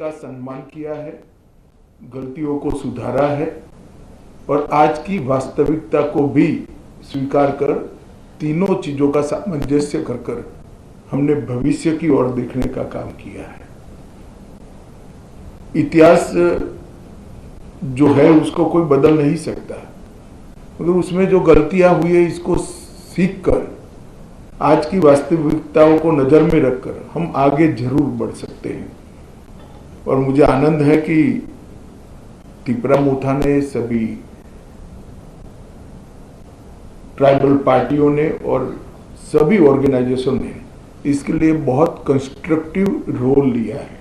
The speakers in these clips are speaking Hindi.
का सम्मान किया है, गलतियों को सुधारा है और आज की वास्तविकता को भी स्वीकार कर तीनों चीजों का सामंजस्य कर हमने भविष्य की ओर देखने का काम किया है। इतिहास जो है उसको कोई बदल नहीं सकता, मगर उसमें जो गलतियां हुई है इसको सीख कर आज की वास्तविकताओं को नजर में रखकर हम आगे जरूर बढ़ सकते हैं। और मुझे आनंद है कि तिपरा-मोथा ने, सभी ट्राइबल पार्टियों ने और सभी ऑर्गेनाइजेशन ने इसके लिए बहुत कंस्ट्रक्टिव रोल लिया है।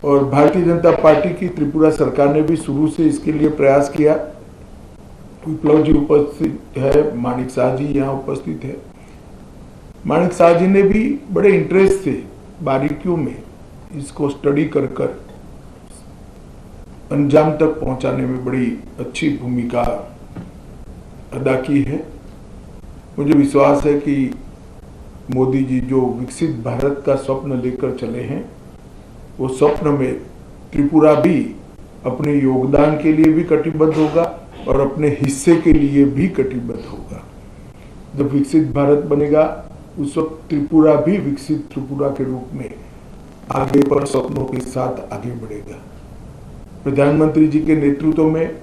और भारतीय जनता पार्टी की त्रिपुरा सरकार ने भी शुरू से इसके लिए प्रयास किया। विप्लव जी उपस्थित है, माणिक शाह जी यहाँ उपस्थित है। माणिक शाह जी ने भी बड़े इंटरेस्ट से बारीकियों में इसको स्टडी कर अंजाम तक पहुंचाने में बड़ी अच्छी भूमिका अदा की है। मुझे विश्वास है कि मोदी जी जो विकसित भारत का स्वप्न लेकर चले हैं, वो स्वप्न में त्रिपुरा भी अपने योगदान के लिए भी कटिबद्ध होगा और अपने हिस्से के लिए भी कटिबद्ध होगा। जब विकसित भारत बनेगा उस वक्त त्रिपुरा भी विकसित त्रिपुरा के रूप में आगे पर सपनों के साथ आगे बढ़ेगा। प्रधानमंत्री जी के नेतृत्व में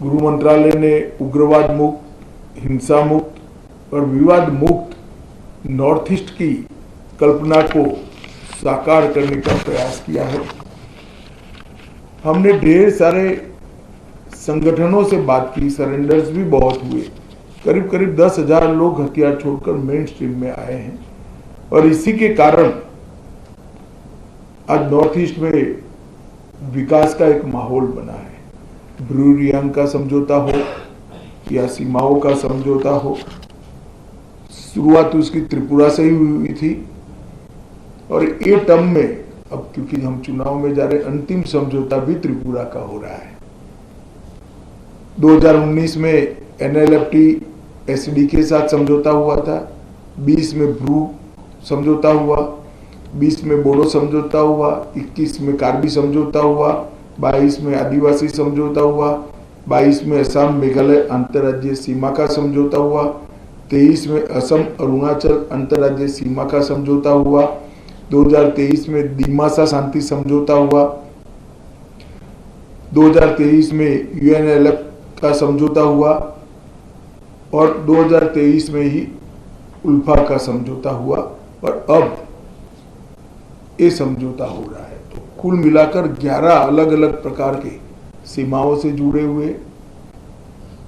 गृह मंत्रालय ने उग्रवाद मुक्त, हिंसा मुक्त और विवाद मुक्त नॉर्थ ईस्ट की कल्पना को साकार करने का प्रयास किया है। हमने ढेर सारे संगठनों से बात की, सरेंडर्स भी बहुत हुए। करीब करीब 10,000 लोग हथियार छोड़कर मेन स्ट्रीम में आए हैं और इसी के कारण आज नॉर्थ ईस्ट में विकास का एक माहौल बना है। ब्रू रियांग का समझौता हो या सीमाओं का समझौता हो, शुरुआत उसकी त्रिपुरा से ही हुई थी और ये टर्म में अब क्योंकि हम चुनाव में जा रहे, अंतिम समझौता भी त्रिपुरा का हो रहा है। 2019 में एनएलएफटी एसडी के साथ समझौता हुआ था, 20 में ब्रू समझौता हुआ, 20 में बोडो समझौता हुआ, 21 में कार्बी समझौता हुआ, 22 में आदिवासी समझौता हुआ, 22 में असम मेघालय अंतर्राज्यीय सीमा का समझौता हुआ, 23 में असम अरुणाचल अंतर्राज्यीय सीमा का समझौता हुआ, 2023 में दीमासा शांति समझौता हुआ, 2023 में यूएनएलएफ का समझौता हुआ और 2023 में ही उल्फा का समझौता हुआ और अब ये समझौता हो रहा है। तो कुल मिलाकर 11 अलग अलग प्रकार के सीमाओं से जुड़े हुए,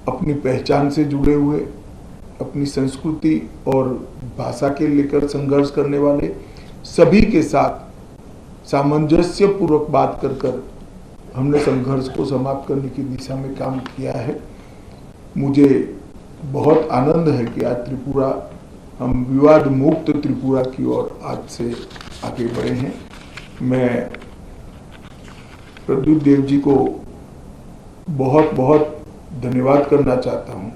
अपनी पहचान से जुड़े हुए, अपनी संस्कृति और भाषा के लेकर संघर्ष करने वाले सभी के साथ सामंजस्य पूर्वक बात कर हमने संघर्ष को समाप्त करने की दिशा में काम किया है। मुझे बहुत आनंद है कि आज त्रिपुरा, हम विवाद मुक्त त्रिपुरा की ओर आज से आगे बढ़े हैं। मैं प्रद्युत देव जी को बहुत बहुत धन्यवाद करना चाहता हूं।